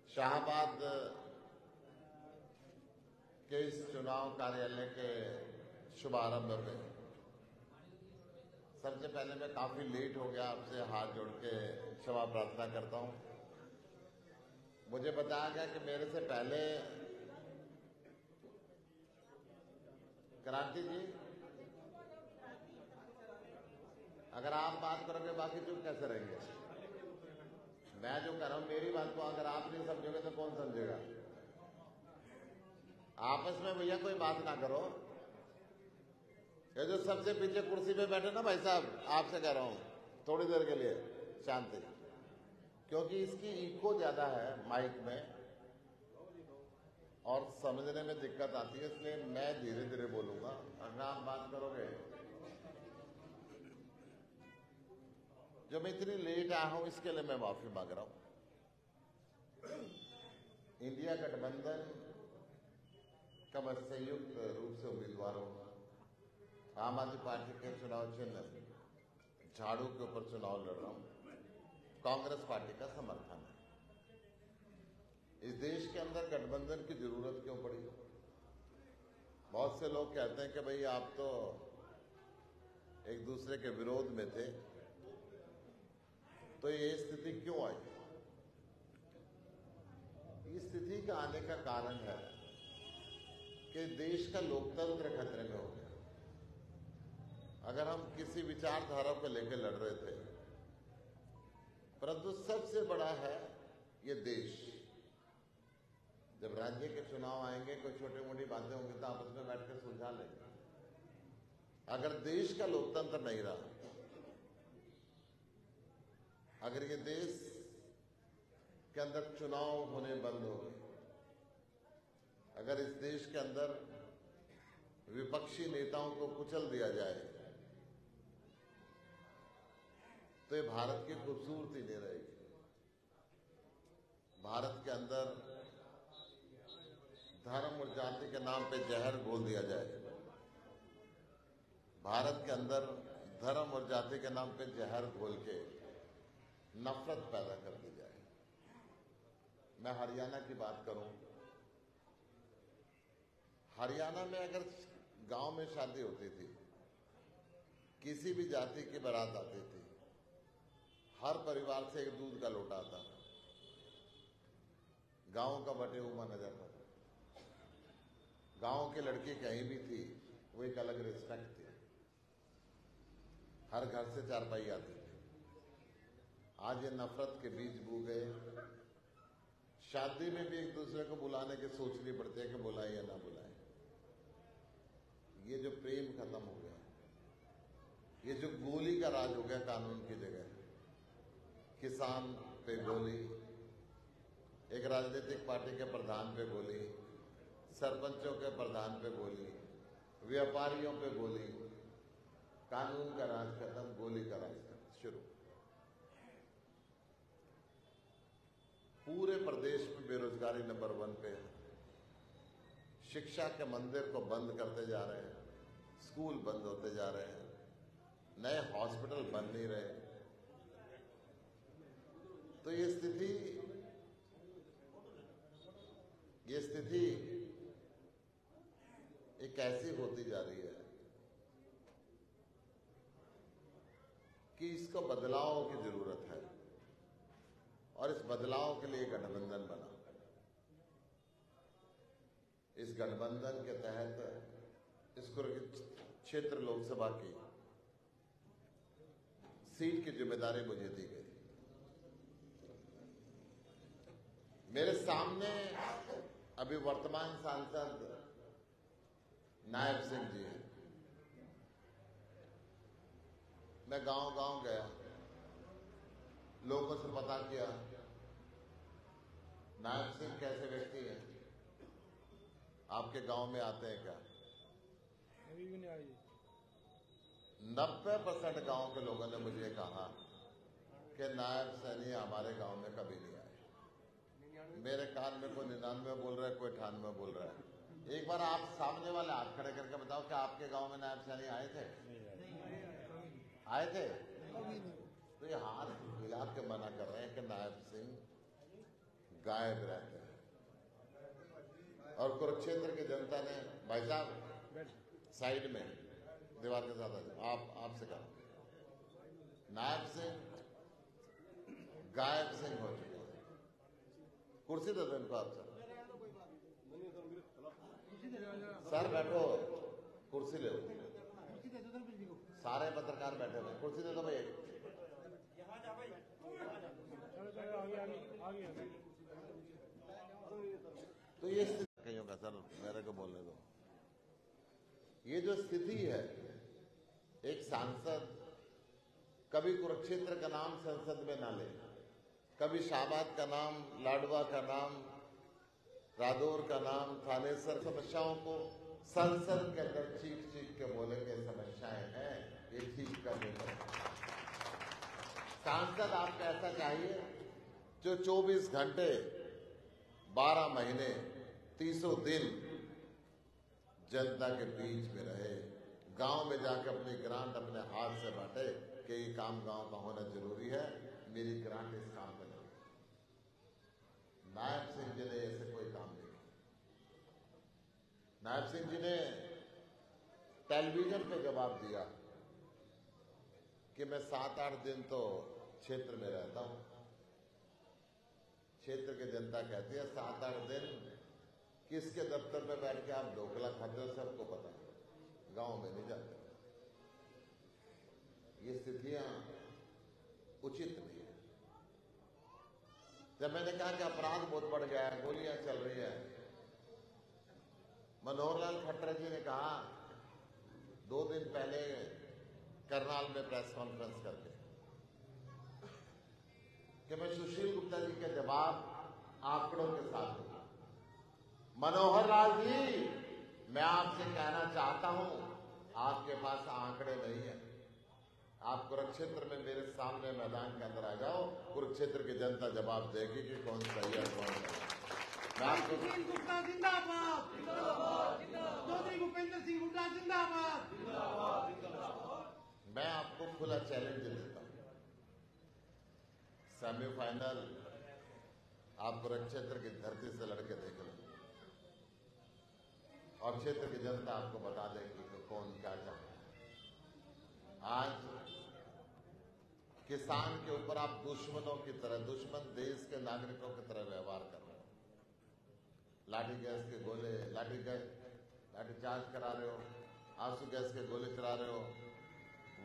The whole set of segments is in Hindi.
शाहबाद के इस चुनाव कार्यालय के शुभारंभ में सबसे पहले मैं काफी लेट हो गया, आपसे हाथ जोड़ के क्षमा प्रार्थना करता हूं। मुझे बताया गया कि मेरे से पहले क्रांति जी, अगर आप बात करोगे बाकी चुप कैसे रहेंगे? मैं जो कर रहा हूं मेरी बात को अगर आप नहीं समझोगे तो कौन समझेगा? आपस में भैया कोई बात ना करो। ये जो सबसे पीछे कुर्सी पे बैठे ना भाई साहब, आपसे कह रहा हूं थोड़ी देर के लिए शांति, क्योंकि इसकी इको ज्यादा है माइक में और समझने में दिक्कत आती है, इसलिए मैं धीरे धीरे बोलूंगा। अगर आप बात करोगे, जो मैं इतनी लेट आया हूं इसके लिए मैं माफी मांग रहा हूं। इंडिया गठबंधन का मैं संयुक्त रूप से उम्मीदवार हूं। आम आदमी पार्टी के चुनाव चिन्ह झाड़ू के ऊपर चुनाव लड़ रहा हूं। कांग्रेस पार्टी का समर्थन है। इस देश के अंदर गठबंधन की जरूरत क्यों पड़ी? बहुत से लोग कहते हैं कि भाई आप तो एक दूसरे के विरोध में थे, तो ये स्थिति क्यों आई? इस स्थिति का आने का कारण है कि देश का लोकतंत्र खतरे में हो गया। अगर हम किसी विचारधारा को लेकर लड़ रहे थे, परंतु सबसे बड़ा है ये देश। जब राज्य के चुनाव आएंगे, कोई छोटी मोटी बातें होंगी तो आपस में बैठ कर सुलझा लेंगे। अगर देश का लोकतंत्र नहीं रहा, अगर ये देश के अंदर चुनाव होने बंद हो गए, अगर इस देश के अंदर विपक्षी नेताओं को कुचल दिया जाए, तो ये भारत की खूबसूरती नहीं रहेगी। भारत के अंदर धर्म और जाति के नाम पे जहर घोल दिया जाए, भारत के अंदर धर्म और जाति के नाम पे जहर घोल के नफरत पैदा कर दी जाए। मैं हरियाणा की बात करूं, हरियाणा में अगर गांव में शादी होती थी, किसी भी जाति की बारात आती थी, हर परिवार से एक दूध का लोटा आता था, गांव का बटे हुआ माना जाता था। गांव की लड़की कहीं भी थी, वो एक अलग रिस्पेक्ट थी। हर घर से चारपाई आती थी। आज ये नफरत के बीज बू गए। शादी में भी एक दूसरे को बुलाने की सोचनी पड़ती है कि बुलाए या ना बुलाए। ये जो प्रेम खत्म हो गया, ये जो गोली का राज हो गया कानून की जगह, किसान पे गोली, एक राजनीतिक पार्टी के प्रधान पे गोली, सरपंचों के प्रधान पे गोली, व्यापारियों पे गोली, कानून का राज खत्म, गोली का राज शुरू। पूरे प्रदेश में बेरोजगारी नंबर 1 पे है। शिक्षा के मंदिर को बंद करते जा रहे हैं, स्कूल बंद होते जा रहे हैं, नए हॉस्पिटल बन नहीं रहे। तो ये स्थिति एक ऐसी होती जा रही है कि इसको बदलाव की जरूरत है, और इस बदलाव के लिए गठबंधन बना। इस गठबंधन के तहत इस क्षेत्र लोकसभा की सीट की जिम्मेदारी मुझे दी गई। मेरे सामने अभी वर्तमान सांसद नायब सिंह जी हैं। मैं गांव-गांव गया, लोगों से पता किया नायब सिंह कैसे व्यक्ति हैं, आपके गांव में आते हैं क्या? अभी भी नहीं आई। 90% गांव के लोगों ने मुझे कहा कि नायब सैनी हमारे गांव में कभी नहीं आए। मेरे कान में कोई 99 बोल रहा है, कोई 98 बोल रहा है। एक बार आप सामने वाले हाथ खड़े करके बताओ कि आपके गांव में नायब सैनी आए थे? आए थे? तो ये हाथ हिला के मना कर रहे हैं कि नायब सिंह गायब रहते हैं। और कुरुक्षेत्र की जनता ने, भाई साहब साइड में दीवार के साथ आपसे कहा, नायब सिंह गायब सिंह हो चुके हैं। कुर्सी दे दो इनको आप सर बैठो, कुर्सी ले लो। सारे पत्रकार बैठे हुए, कुर्सी दे दो भाई। तो ये स्थिति कहीं होगा सर, मेरे को बोलने दो। ये जो स्थिति है, एक सांसद कभी कुरुक्षेत्र का नाम संसद में ना ले, कभी शाहबाद का नाम, लाडवा का नाम, रादौर का नाम, थानेसर, समस्याओं को संसद के अंदर चीख चीख के बोले के समस्याएं हैं, ये ठीक करने पर सांसद आपको ऐसा चाहिए जो 24 घंटे 12 महीने 300 दिन जनता के बीच में रहे, गांव में जाकर अपनी ग्रांट अपने हाथ से बांटे कि ये काम गांव का होना जरूरी है, मेरी ग्रांट इस काम पर लगी। नायब सिंह जी ने ऐसे कोई काम नहीं किया। नायब सिंह जी ने टेलीविजन पे जवाब दिया कि मैं 7-8 दिन तो क्षेत्र में रहता हूं। क्षेत्र की जनता कहती है 7-8 दिन किसके दफ्तर में बैठ के आप ढोकला खाते हो सबको पता है, गांव में नहीं जाते। ये स्थितियां उचित नहीं है। जब मैंने कहा कि अपराध बहुत बढ़ गया है, गोलियां चल रही है, मनोहर लाल खट्टर जी ने कहा 2 दिन पहले करनाल में प्रेस कॉन्फ्रेंस करके कि मैं सुशील गुप्ता जी के जवाब आंकड़ों के साथ दूंगा। मनोहर लाल जी, मैं आपसे कहना चाहता हूं, आपके पास आंकड़े नहीं है। आप कुरुक्षेत्र में मेरे सामने मैदान के अंदर आ जाओ, कुरुक्षेत्र की जनता जवाब देगी कि कौन सही है कौन गलत। सुशील गुप्ता जिंदाबाद, चौधरी भूपेंद्र सिंह हुड्डा जिंदाबाद। मैं आपको खुला चैलेंज देता हूं, सेमीफाइनल आप कुरुक्षेत्र की धरती से लड़के देख लो और क्षेत्र की जनता आपको बता देगी कि कौन क्या चाहता है। आज किसान के ऊपर आप दुश्मनों की तरह, दुश्मन देश के नागरिकों की तरह व्यवहार कर रहे हो। लाठी गैस के गोले, लाठी चार्ज करा रहे हो, आंसू गैस के गोले चला रहे हो,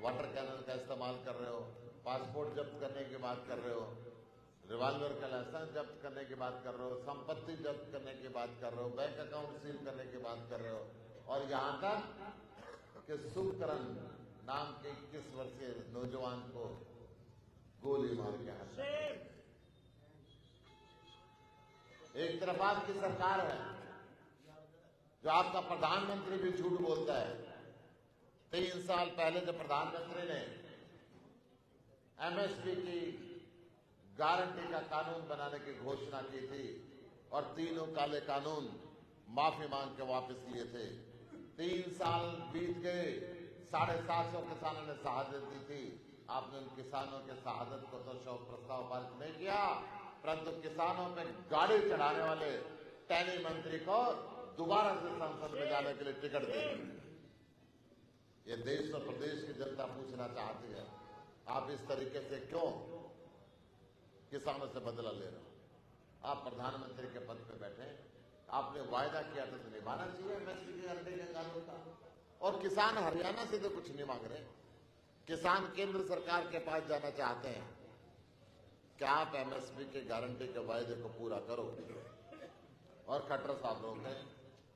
वाटर कैनन का इस्तेमाल कर रहे हो, पासपोर्ट जब्त करने की बात कर रहे हो, रिवाल्वर का लाइसेंस जब्त करने की बात कर रहे हो, संपत्ति जब्त करने की बात कर रहे हो, बैंक अकाउंट सील करने की बात कर रहे हो, और यहां तक कि शुभकरण नाम के 21 वर्षीय नौजवान को गोली मार के हत्या। एक तरफ आपकी सरकार है जो आपका प्रधानमंत्री भी झूठ बोलता है। 3 साल पहले जब प्रधानमंत्री ने एमएसपी की गारंटी का कानून बनाने की घोषणा की थी और तीनों काले कानून माफी मांग के वापस लिए थे, 3 साल बीत गए, 750 किसानों ने शहादत दी थी। आपने उन किसानों के शहादत को तो शोक प्रस्ताव पारित नहीं किया, परंतु किसानों पे गाड़ी चढ़ाने वाले टैनी मंत्री को दोबारा से संसद में जाने के लिए टिकट दे। ये देश और प्रदेश की जनता पूछना चाहती है, आप इस तरीके से क्यों किसानों से बदला ले रहे हो? आप प्रधानमंत्री के पद पे बैठे, आपने वायदा किया था तो निभाना चाहिए एमएसपी के गारंटी के कानून का। और किसान हरियाणा से तो कुछ नहीं मांग रहे, किसान केंद्र सरकार के पास जाना चाहते हैं कि आप एमएसपी के गारंटी के वायदे को पूरा करो। और खट्टर साहब रोक रहे हैं,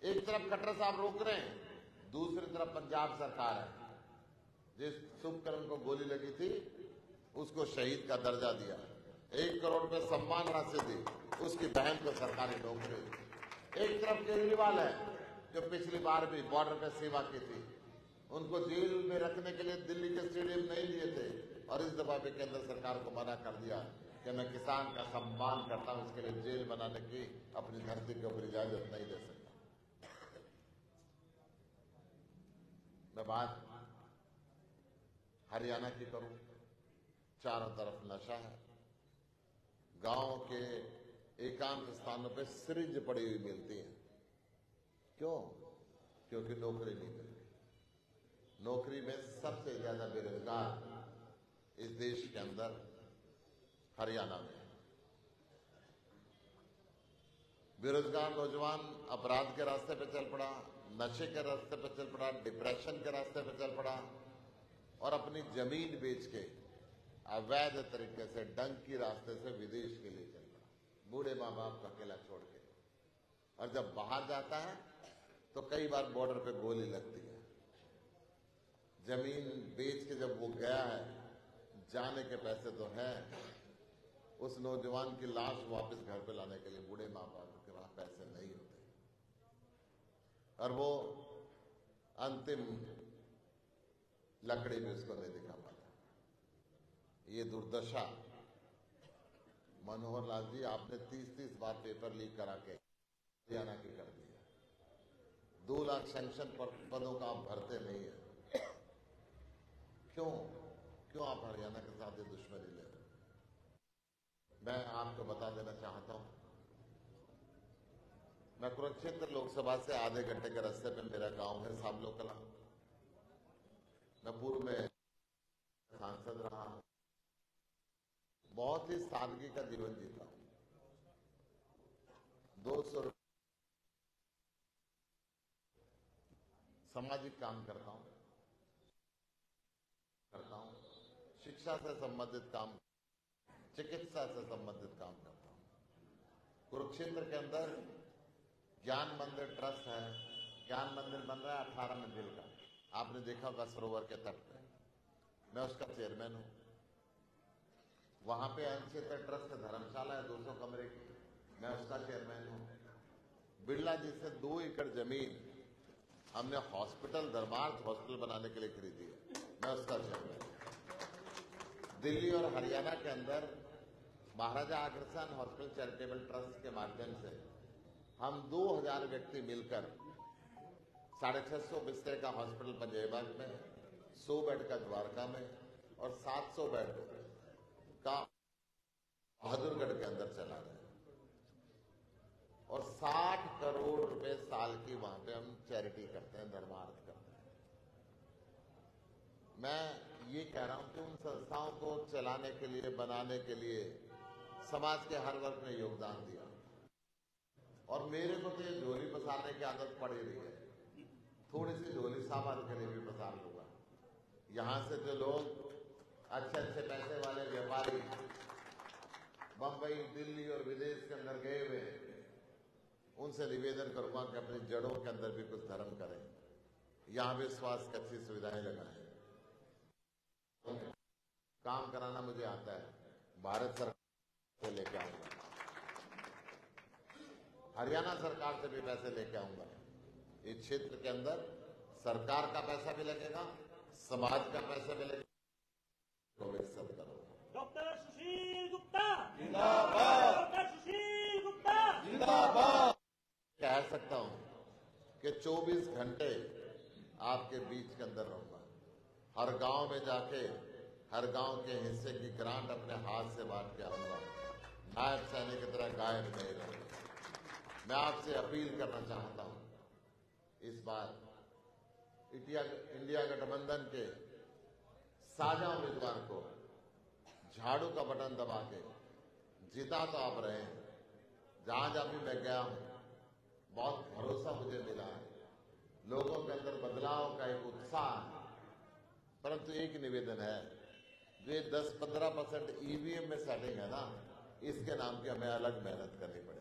एक तरफ खट्टर साहब रोक रहे हैं, दूसरी तरफ पंजाब सरकार है, जिस शुभकरण को गोली लगी थी उसको शहीद का दर्जा दिया, 1 करोड़ रुपए सम्मान राशि दी, उसकी बहन को सरकारी नौकरी दी। एक तरफ केजरीवाल है जो पिछली बार भी बॉर्डर पे सेवा की थी, उनको जेल में रखने के लिए दिल्ली के स्टेडियम नहीं दिए थे, और इस दफा भी केंद्र सरकार को मना कर दिया कि मैं किसान का सम्मान करता हूं, इसके लिए जेल बनाने की अपनी धरती के ऊपर इजाजत नहीं दे सकता। मैं बात हरियाणा की करूं, चारों तरफ नशा है। गांव के एकांत स्थानों पे सिरिंज पड़ी हुई मिलती है। क्यों? क्योंकि नौकरी नहीं मिलती। नौकरी में सबसे ज्यादा बेरोजगार इस देश के अंदर हरियाणा में है। बेरोजगार नौजवान अपराध के रास्ते पे चल पड़ा, नशे के रास्ते पे चल पड़ा, डिप्रेशन के रास्ते पे चल पड़ा और अपनी जमीन बेच के अवैध तरीके से डंक की रास्ते से विदेश के लिए चल पड़ा, बूढ़े माँ बाप को अकेला छोड़ के। और जब बाहर जाता है तो कई बार बॉर्डर पे गोली लगती है। जमीन बेच के जब वो गया है, जाने के पैसे तो हैं, उस नौजवान की लाश वापस घर पे लाने के लिए बूढ़े माँ बाप के वहां पैसे नहीं होते और वो अंतिम लकड़ी भी उसको नहीं दिखा पाता। ये दुर्दशा मनोहर लाल जी, आपने 30-30 बार पेपर लीक करा के हरियाणा की कर दी है। 2 लाख सैंक्शन पदों का आप भरते नहीं है। क्यों आप हरियाणा के साथ ये दुश्मनी ले रहे? मैं आपको बता देना चाहता हूं, मैं कुरुक्षेत्र लोकसभा से आधे घंटे के रास्ते पे मेरा गांव है साबलो कला। मैं पूर्व में सांसद रहा, बहुत ही सादगी का जीवन जीता हूं। 200 सामाजिक काम करता हूं, शिक्षा से संबंधित काम, चिकित्सा से संबंधित काम करता हूं। कुरुक्षेत्र के अंदर ज्ञान मंदिर ट्रस्ट है। ज्ञान मंदिर बन रहा है 18 मंजिल का, आपने देखा होगा सरोवर के तट पे। मैं उसका चेयरमैन हूं। वहां पे अंशेतर ट्रस्ट धर्मशाला है 200 कमरे की, मैं उसका चेयरमैन हूं। बिरला जी से 2 एकड़ जमीन हमने हॉस्पिटल, धर्मार्थ हॉस्पिटल बनाने के लिए खरीदी है, मैं उसका चेयरमैन हूं। दिल्ली और हरियाणा के अंदर Maharaja Agrasen hospital charitable trust के माध्यम से हम 2000 व्यक्ति मिलकर 650 बिस्तर का हॉस्पिटल पंजाबबाग में, 100 बेड का द्वारका में और 700 बेड का बहादुरगढ़ के अंदर चला रहे हैं। और 60 करोड़ रुपए साल की वहां पे हम चैरिटी करते हैं, धर्मार्थ करते हैं। मैं ये कह रहा हूं कि उन संस्थाओं को चलाने के लिए, बनाने के लिए समाज के हर वर्ग ने योगदान दिया। और मेरे को तो ये झोली पसारने की आदत पड़ी रही है, थोड़ी सी झोली सामान के लिए भी पसार लूंगा। यहां से जो लोग अच्छे पैसे वाले व्यापारी बंबई, दिल्ली और विदेश के अंदर गए हुए, उनसे निवेदन करूंगा कि अपनी जड़ों के अंदर भी कुछ धर्म करें, यहां भी स्वास्थ्य की अच्छी सुविधाएं लगाएं। काम कराना मुझे आता है, भारत सरकार से लेके आऊंगा, हरियाणा सरकार से भी पैसे लेके आऊंगा। इस क्षेत्र के अंदर सरकार का पैसा भी लगेगा, समाज का पैसा भी लगेगा, तो विकसित करूंगा। डॉक्टर सुशील गुप्ता जिंदाबाद, डॉक्टर सुशील गुप्ता जिंदाबाद। कह सकता हूं कि 24 घंटे आपके बीच के अंदर रहूंगा। हर गांव में जाके हर गांव के हिस्से की ग्रांट अपने हाथ से बांट के आऊंगा। नायब सैनिक की तरह गायब नहीं रहूंगा। मैं आपसे अपील करना चाहता हूं, इस बार इंडिया गठबंधन के साझा उम्मीदवार को झाड़ू का बटन दबा के जिता तो आप रहे हैं। जहां जहां भी मैं गया हूं, बहुत भरोसा मुझे मिला है, लोगों के अंदर बदलाव का एक उत्साह है। परंतु एक निवेदन है, जो 10-15% ईवीएम में सेटिंग है ना, इसके नाम की हमें अलग मेहनत करनी पड़ेगी,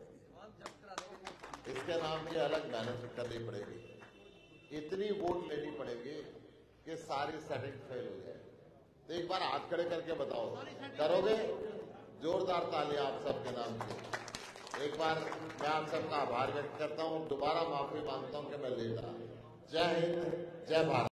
इसके नाम की अलग मेहनत करनी पड़ेगी। इतनी वोट लेनी पड़ेगी कि सारी सेटिंग फेल हो जाए। तो एक बार हाथ खड़े करके बताओ, करोगे? जोरदार तालियां आप सबके नाम की। एक बार मैं आप सबका आभार व्यक्त करता हूं, दोबारा माफी मांगता हूं कि मैं लेटा। जय हिंद, जय भारत।